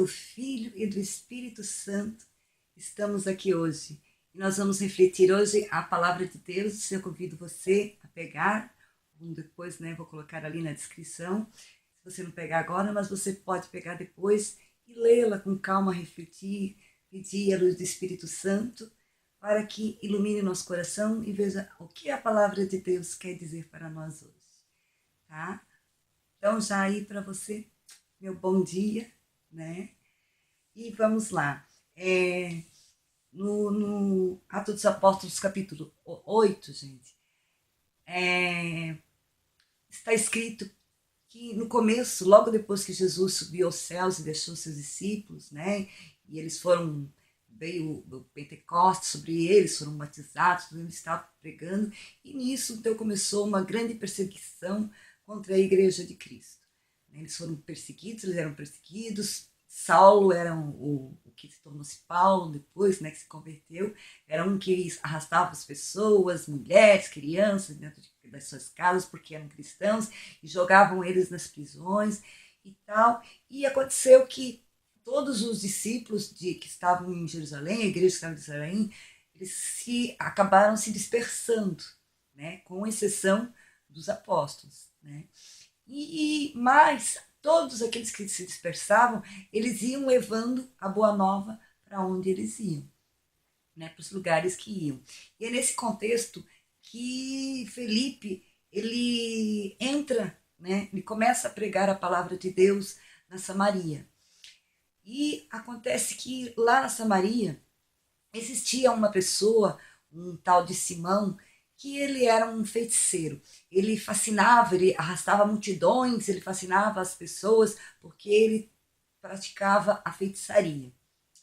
do Filho e do Espírito Santo, estamos aqui hoje. E nós vamos refletir hoje a palavra de Deus. Eu convido você a pegar, depois vou colocar ali na descrição, se você não pegar agora, mas você pode pegar depois e lê-la com calma, refletir, pedir a luz do Espírito Santo para que ilumine nosso coração e veja o que a palavra de Deus quer dizer para nós hoje, tá? Então, já aí para você, meu bom dia, né? E vamos lá. No Atos dos Apóstolos, capítulo 8, gente, está escrito que no começo, logo depois que Jesus subiu aos céus e deixou seus discípulos, né? E eles veio o Pentecostes sobre eles, foram batizados, eles estavam pregando, e nisso então começou uma grande perseguição contra a igreja de Cristo. Eles foram perseguidos, eles eram perseguidos. Saulo era o que se tornou-se Paulo depois, que se converteu, era um que arrastava as pessoas, mulheres, crianças, dentro das suas casas, porque eram cristãos, e jogavam eles nas prisões e tal. E aconteceu que todos os discípulos que estavam em Jerusalém, a igreja que estava em Jerusalém, eles acabaram se dispersando, né, com exceção dos apóstolos, né? Mas todos aqueles que se dispersavam, eles iam levando a boa nova para onde eles iam, né, para os lugares que iam. E é nesse contexto que Felipe ele entra, né, ele começa a pregar a palavra de Deus na Samaria. E acontece que lá na Samaria existia uma pessoa, um tal de Simão, que ele era um feiticeiro. Ele fascinava, ele arrastava multidões, ele fascinava as pessoas porque ele praticava a feitiçaria,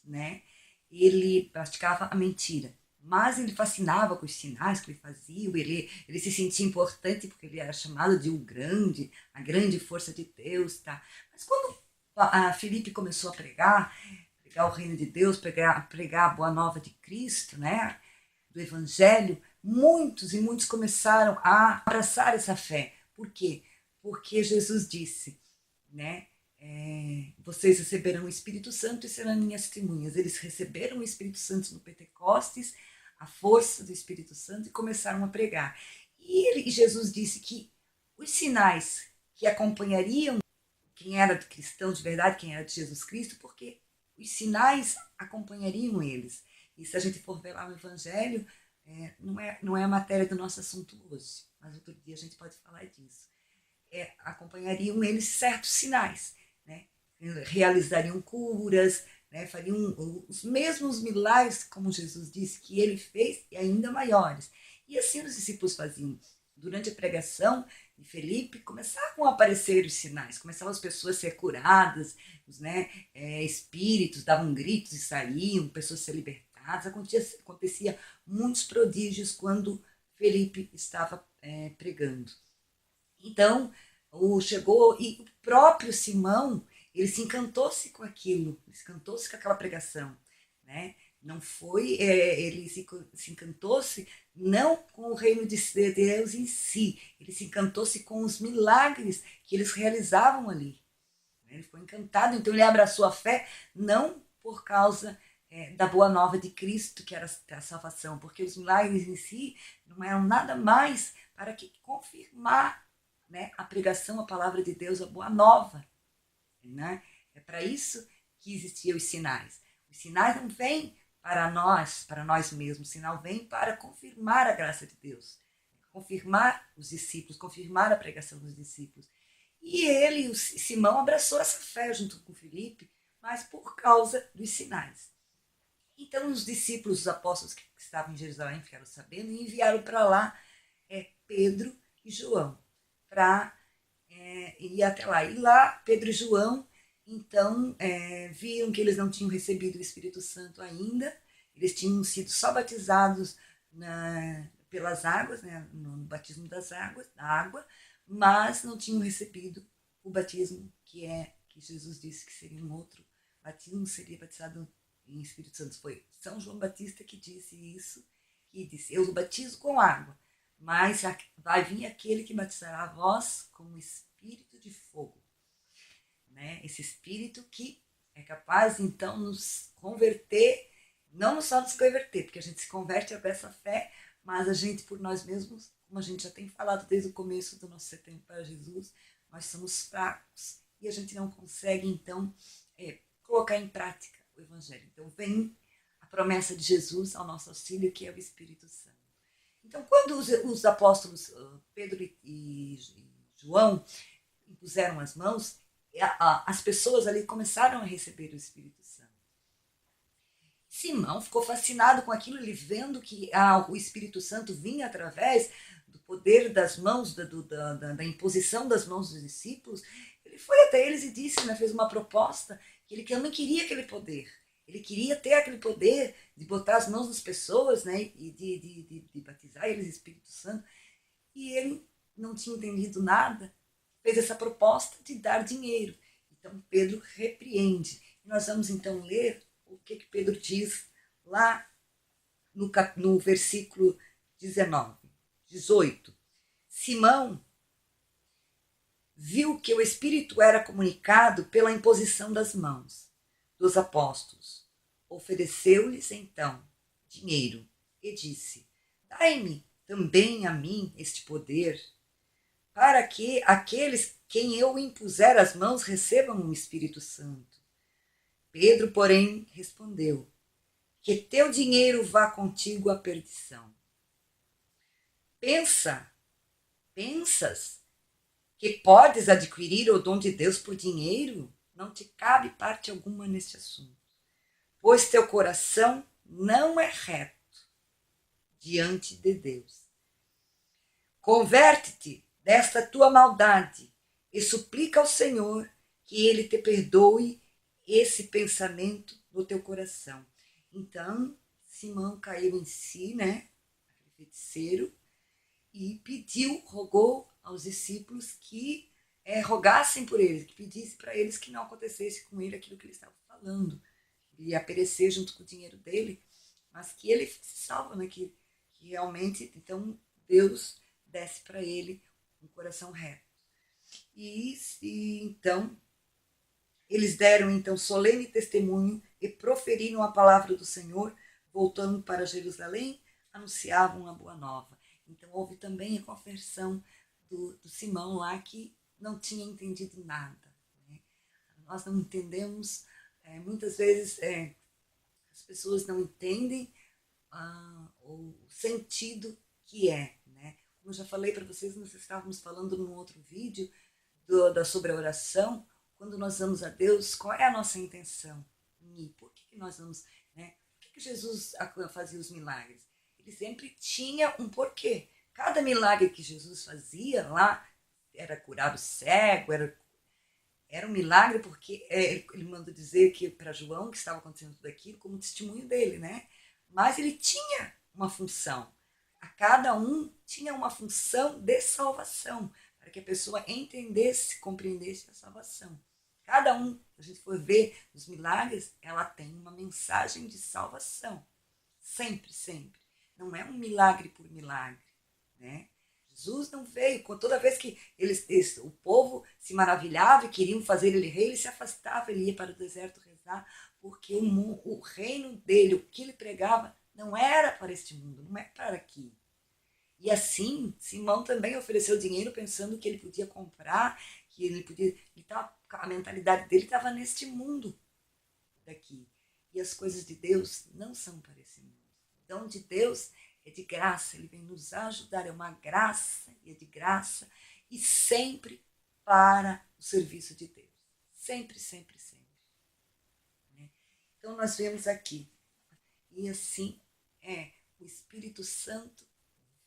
né? Ele praticava a mentira, mas ele fascinava com os sinais que ele fazia, ele se sentia importante porque ele era chamado de a grande força de Deus, tá? Mas quando a Filipe começou a pregar o reino de Deus, pregar a boa nova de Cristo, né? Do Evangelho, muitos começaram a abraçar essa fé. Por quê? Porque Jesus disse, né? Vocês receberão o Espírito Santo e serão minhas testemunhas. Eles receberam o Espírito Santo no Pentecostes, a força do Espírito Santo, e começaram a pregar. E Jesus disse que os sinais que acompanhariam quem era cristão de verdade, quem era de Jesus Cristo, porque os sinais acompanhariam eles. E se a gente for ver lá no Evangelho, não é a matéria do nosso assunto hoje, mas outro dia a gente pode falar disso. Acompanhariam eles certos sinais, né? Realizariam curas, né? Fariam os mesmos milagres, como Jesus disse, que ele fez, e ainda maiores. E assim os discípulos faziam. Durante a pregação de Felipe, começavam a aparecer os sinais, começavam as pessoas a ser curadas, espíritos davam gritos e saíam, pessoas a ser libertadas. Acontecia muitos prodígios quando Felipe estava pregando. Então, chegou, e o próprio Simão, ele se encantou-se com aquilo, ele se encantou-se com aquela pregação, né? Não foi, ele se encantou-se não com o reino de Deus em si, ele se encantou-se com os milagres que eles realizavam ali. Ele ficou encantado, então ele abraçou a fé, não por causa da boa nova de Cristo, que era a salvação, porque os milagres em si não eram nada mais para que confirmar, né, a pregação, a palavra de Deus, a boa nova, né? É para isso que existiam os sinais. Os sinais não vêm para nós mesmos, o sinal vem para confirmar a graça de Deus, confirmar os discípulos, confirmar a pregação dos discípulos. E ele, o Simão, abraçou essa fé junto com Filipe, mas por causa dos sinais. Então os discípulos, os apóstolos que estavam em Jerusalém, ficaram sabendo e enviaram para lá Pedro e João para ir até lá. E lá, Pedro e João, então, viram que eles não tinham recebido o Espírito Santo ainda, eles tinham sido só batizados pelas águas, né, no batismo da água, mas não tinham recebido o batismo que Jesus disse que seria um outro batismo, seria batizado em Espírito Santo. Foi São João Batista que disse isso, que disse: eu batizo com água, mas vai vir aquele que batizará a vós com o Espírito de fogo, né? Esse Espírito que é capaz, então, nos converter, não só nos converter, porque a gente se converte a essa fé, mas a gente, por nós mesmos, como a gente já tem falado desde o começo do nosso setembro para Jesus, nós somos fracos e a gente não consegue, então, colocar em prática o Evangelho. Então, vem a promessa de Jesus ao nosso auxílio, que é o Espírito Santo. Então, quando os apóstolos Pedro e João impuseram as mãos, as pessoas ali começaram a receber o Espírito Santo. Simão ficou fascinado com aquilo, ele vendo que o Espírito Santo vinha através do poder das mãos, da imposição das mãos dos discípulos. Ele foi até eles e disse, né, fez uma proposta, que ele também queria aquele poder. Ele queria ter aquele poder de botar as mãos das pessoas, né, e de batizar eles Espírito Santo. E ele não tinha entendido nada, fez essa proposta de dar dinheiro. Então Pedro repreende. E nós vamos então ler o que Pedro diz lá no versículo 18. Simão viu que o Espírito era comunicado pela imposição das mãos dos apóstolos. Ofereceu-lhes então dinheiro e disse: dai-me também a mim este poder, para que aqueles quem eu impuser as mãos recebam o Espírito Santo. Pedro, porém, respondeu: que teu dinheiro vá contigo à perdição. Pensas que podes adquirir o dom de Deus por dinheiro? Não te cabe parte alguma neste assunto, pois teu coração não é reto diante de Deus. Converte-te desta tua maldade e suplica ao Senhor que ele te perdoe esse pensamento no teu coração. Então, Simão caiu em si, né, aquele feiticeiro, e rogou aos discípulos que rogassem por ele, que pedisse para eles que não acontecesse com ele aquilo que ele estava falando. Ele ia perecer junto com o dinheiro dele, mas que ele se salva, né, que realmente, então, Deus desse para ele um coração reto. E então, eles deram então solene testemunho e proferiram a palavra do Senhor, voltando para Jerusalém, anunciavam a boa nova. Então houve também a conversão do Simão lá, que não tinha entendido nada, né? Nós não entendemos, muitas vezes as pessoas não entendem o sentido que é, né? Como eu já falei para vocês, nós estávamos falando num outro vídeo sobre a oração. Quando nós vamos a Deus, qual é a nossa intenção? Por que nós vamos, né? Por que Jesus fazia os milagres? Ele sempre tinha um porquê. Cada milagre que Jesus fazia lá, era curar o cego, era um milagre porque ele mandou dizer que para João que estava acontecendo tudo aquilo como testemunho dele, né? Mas ele tinha uma função. A cada um tinha uma função de salvação, para que a pessoa entendesse, compreendesse a salvação. Cada um, se a gente for ver os milagres, ela tem uma mensagem de salvação. Sempre, sempre. Não é um milagre por milagre, né? Jesus não veio, toda vez que o povo se maravilhava e queriam fazer ele rei, ele se afastava, ele ia para o deserto rezar, porque o reino dele, o que ele pregava, não era para este mundo, não é para aqui. E assim, Simão também ofereceu dinheiro pensando que ele podia comprar, que ele podia. A mentalidade dele estava neste mundo daqui. E as coisas de Deus não são para esse mundo. O dom de Deus é de graça, ele vem nos ajudar, é uma graça, e é de graça, e sempre para o serviço de Deus. Sempre, sempre, sempre. Né? Então nós vemos aqui. E assim o Espírito Santo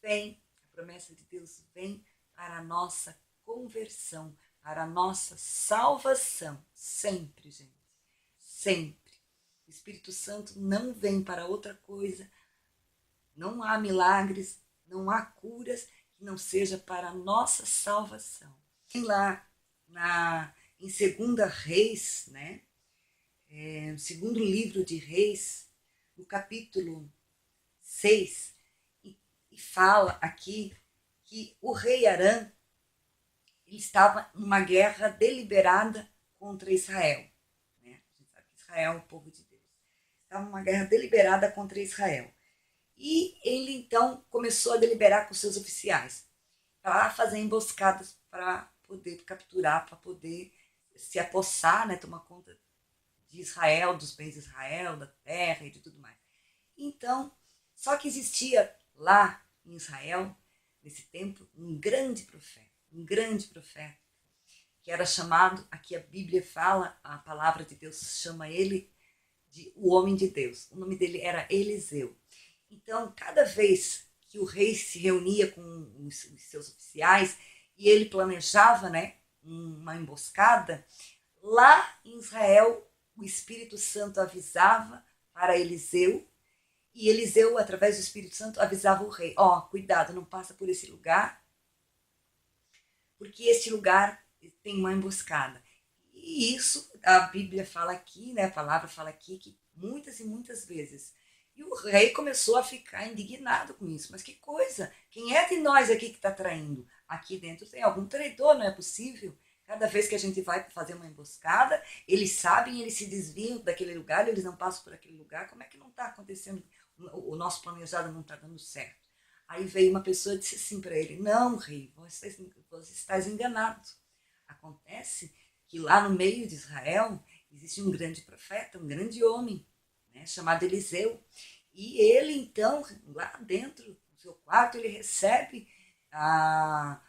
vem, a promessa de Deus vem para a nossa conversão, para a nossa salvação. Sempre, gente. Sempre. O Espírito Santo não vem para outra coisa. Não há milagres, não há curas que não seja para a nossa salvação. Tem lá em 2 Reis, né? No segundo livro de Reis, no capítulo 6, e fala aqui que o rei Arã ele estava numa guerra deliberada contra Israel. Né? A gente sabe Israel, o povo de Deus. Estava uma guerra deliberada contra Israel. E ele então começou a deliberar com seus oficiais para fazer emboscadas para poder capturar, para poder se apossar, né, tomar conta de Israel, dos bens de Israel, da terra e de tudo mais. Então, só que existia lá em Israel, nesse tempo, um grande profeta, que era chamado, aqui a Bíblia fala, a palavra de Deus chama ele de o homem de Deus. O nome dele era Eliseu. Então, cada vez que o rei se reunia com os seus oficiais e ele planejava, né, uma emboscada, lá em Israel o Espírito Santo avisava para Eliseu, e Eliseu, através do Espírito Santo, avisava o rei: ó, cuidado, não passa por esse lugar, porque este lugar tem uma emboscada. E isso a Bíblia fala aqui, né, a palavra fala aqui, que muitas e muitas vezes. E o rei começou a ficar indignado com isso. Mas que coisa! Quem é de nós aqui que está traindo? Aqui dentro tem algum traidor, não é possível? Cada vez que a gente vai fazer uma emboscada, eles sabem, eles se desviam daquele lugar, eles não passam por aquele lugar. Como é que não está acontecendo? O nosso planejado não está dando certo. Aí veio uma pessoa e disse assim para ele: não, rei, você está enganado. Acontece que lá no meio de Israel existe um grande profeta, um grande homem, né, chamado Eliseu. E ele, então, lá dentro do seu quarto, ele recebe a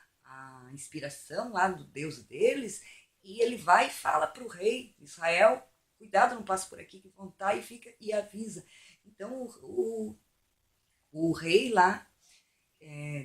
inspiração lá do Deus deles, e ele vai e fala para o rei de Israel: cuidado, não passe por aqui que vão estar, e fica e avisa. Então o rei lá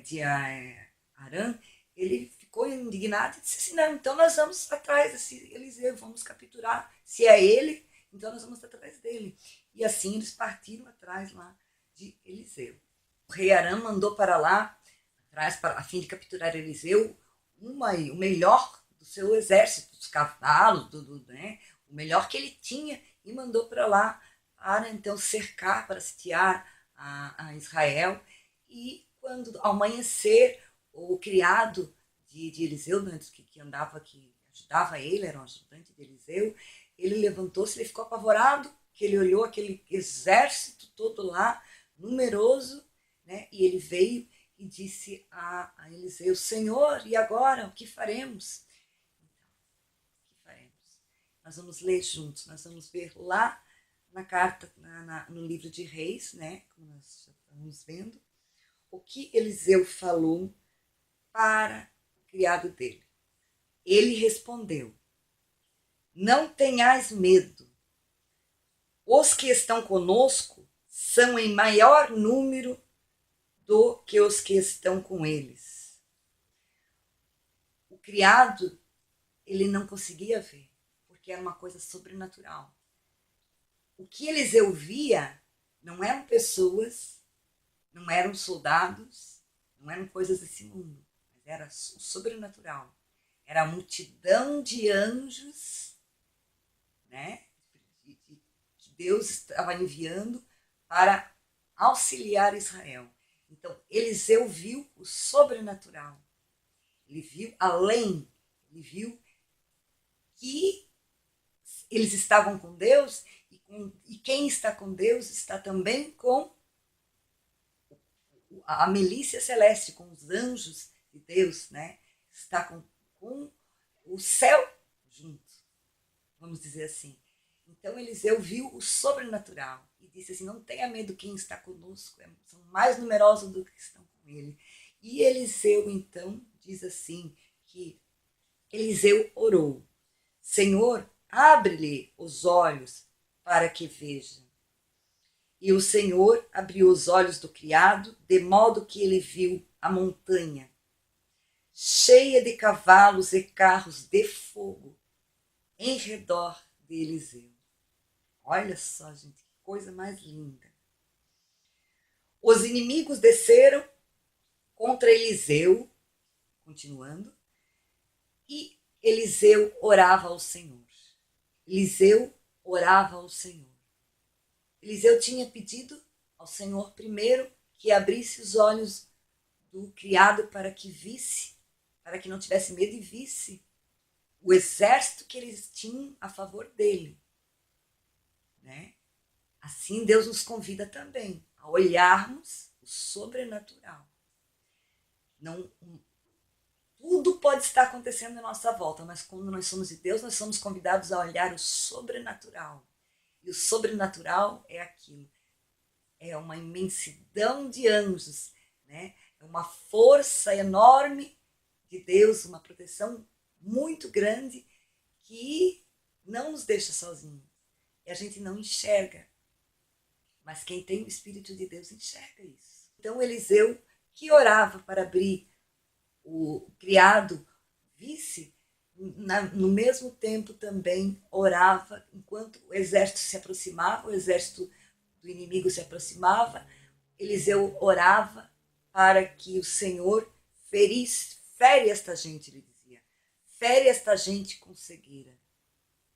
de Arã, ele ficou indignado e disse assim: não, então nós vamos atrás desse Eliseu, vamos capturar. Se é ele, então nós vamos atrás dele. E assim eles partiram atrás lá de Eliseu. O rei Arã mandou para lá, atrás, a fim de capturar Eliseu, o melhor do seu exército, dos cavalos, né, o melhor que ele tinha, e mandou para lá para então cercar, para sitiar a Israel. E quando ao amanhecer, o criado de Eliseu, né, que andava, que ajudava ele, era um ajudante de Eliseu, ele levantou-se, ele ficou apavorado, que ele olhou aquele exército todo lá, numeroso, né, e ele veio e disse a Eliseu: Senhor, e agora? O que faremos? Então, o que faremos? Nós vamos ler juntos, nós vamos ver lá na carta, no livro de Reis, né, como nós já estamos vendo, o que Eliseu falou para o criado dele. Ele respondeu: não tenhais medo. Os que estão conosco são em maior número do que os que estão com eles. O criado, ele não conseguia ver, porque era uma coisa sobrenatural. O que Eliseu via não eram pessoas, não eram soldados, não eram coisas desse mundo, mas era o sobrenatural. Era a multidão de anjos, né, que Deus estava enviando para auxiliar Israel. Então, Eliseu viu o sobrenatural. Ele viu além, ele viu que eles estavam com Deus, e quem está com Deus está também com a milícia celeste, com os anjos de Deus, né? Está com o céu junto, vamos dizer assim. Então Eliseu viu o sobrenatural e disse assim: não tenha medo, quem está conosco são mais numerosos do que estão com ele. E Eliseu então diz assim, que Eliseu orou: Senhor, abre-lhe os olhos para que veja. E o Senhor abriu os olhos do criado, de modo que ele viu a montanha cheia de cavalos e carros de fogo em redor de Eliseu. Olha só, gente, que coisa mais linda. Os inimigos desceram contra Eliseu, continuando, e Eliseu orava ao Senhor. Eliseu orava ao Senhor. Eliseu tinha pedido ao Senhor primeiro que abrisse os olhos do criado para que visse, para que não tivesse medo e visse o exército que eles tinham a favor dele. né? Assim Deus nos convida também a olharmos o sobrenatural. Não, tudo pode estar acontecendo à nossa volta, mas quando nós somos de Deus, nós somos convidados a olhar o sobrenatural. E o sobrenatural é aquilo, é uma imensidão de anjos, né? É uma força enorme de Deus, uma proteção muito grande que não nos deixa sozinhos. E a gente não enxerga. Mas quem tem o Espírito de Deus enxerga isso. Então Eliseu, que orava para abrir o criado visse, no mesmo tempo também orava, enquanto o exército se aproximava, o exército do inimigo se aproximava, Eliseu orava para que o Senhor fere esta gente, ele dizia, fere esta gente com cegueira.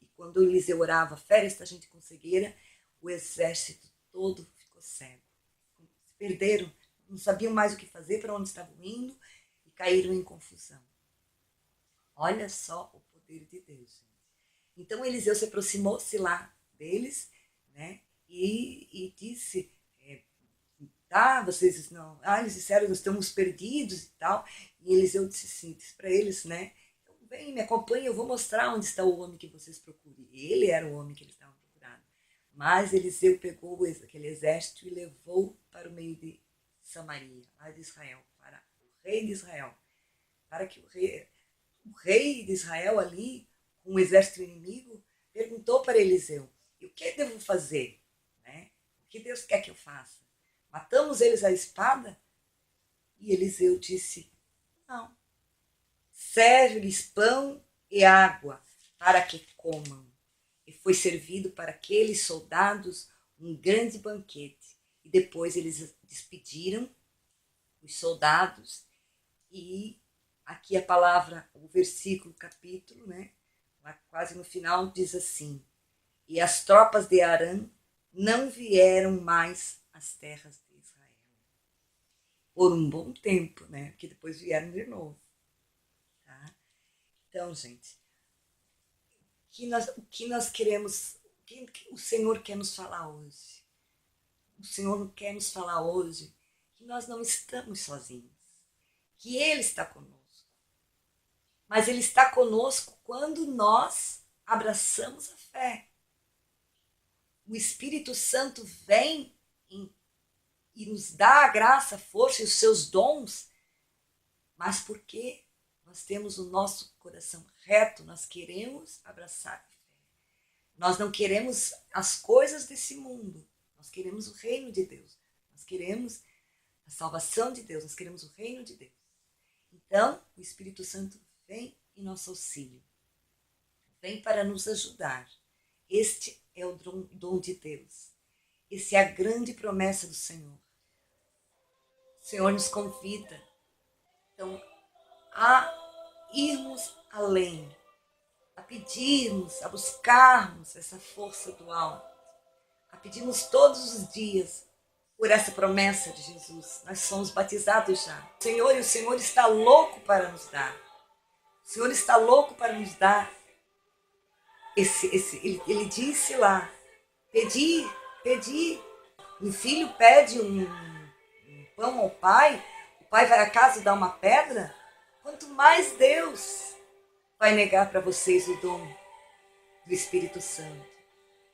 E quando Eliseu orava, fere esta gente com cegueira, o exército todo ficou cego. Se perderam, não sabiam mais o que fazer, para onde estavam indo, e caíram em confusão. Olha só o poder de Deus, gente. Então Eliseu se aproximou-se lá deles, né? E disse, tá, vocês não... eles disseram, nós estamos perdidos e tal. E Eliseu disse assim, disse para eles, né? Então, vem, me acompanhe, eu vou mostrar onde está o homem que vocês procuram. Ele era o homem que eles estavam procurando. Mas Eliseu pegou aquele exército e levou para o meio de Samaria, lá de Israel, para o rei de Israel. Para que o rei de Israel ali, com o exército inimigo, perguntou para Eliseu, e o que eu devo fazer? Né? O que Deus quer que eu faça? Matamos eles à espada? E Eliseu disse, não. Serve-lhes pão e água para que comam. E foi servido para aqueles soldados um grande banquete. E depois eles despediram os soldados e aqui a palavra, o versículo, capítulo, né? Quase no final diz assim, e as tropas de Arã não vieram mais às terras de Israel. Por um bom tempo, né? Porque depois vieram de novo. Tá? Então, gente, o que nós queremos, o que o Senhor quer nos falar hoje? O Senhor quer nos falar hoje que nós não estamos sozinhos, que Ele está conosco. Mas Ele está conosco quando nós abraçamos a fé. O Espírito Santo vem e nos dá a graça, a força e os seus dons, mas porque nós temos o nosso coração reto, nós queremos abraçar a fé. Nós não queremos as coisas desse mundo, nós queremos o reino de Deus, nós queremos a salvação de Deus, nós queremos o reino de Deus. Então, o Espírito Santo vem em nosso auxílio, vem para nos ajudar. Este é o dom de Deus. Essa é a grande promessa do Senhor. O Senhor nos convida, então, a irmos além, a pedirmos, a buscarmos essa força do alto, a pedirmos todos os dias por essa promessa de Jesus. Nós somos batizados já. O Senhor está louco para nos dar. O Senhor está louco para nos dar ele disse lá, pedi. Um filho pede um pão ao pai, o pai vai a casa dar uma pedra, quanto mais Deus vai negar para vocês o dom do Espírito Santo.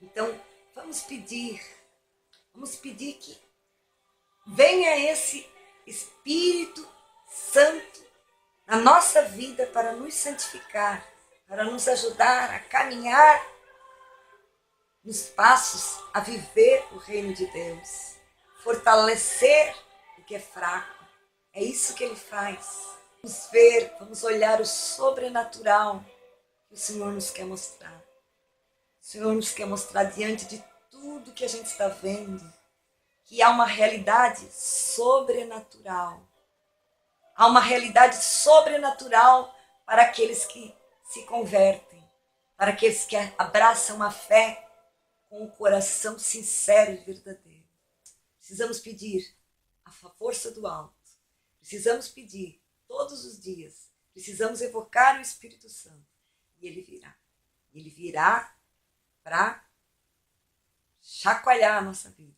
Então, vamos pedir que venha esse Espírito Santo na nossa vida para nos santificar, para nos ajudar a caminhar nos passos, a viver o reino de Deus, fortalecer o que é fraco. É isso que Ele faz. Vamos ver, vamos olhar o sobrenatural que o Senhor nos quer mostrar. O Senhor nos quer mostrar diante de tudo que a gente está vendo, que há uma realidade sobrenatural. Há uma realidade sobrenatural para aqueles que se convertem, para aqueles que abraçam a fé com um coração sincero e verdadeiro. Precisamos pedir a força do alto. Precisamos pedir todos os dias. Precisamos evocar o Espírito Santo. E Ele virá. Ele virá para chacoalhar a nossa vida.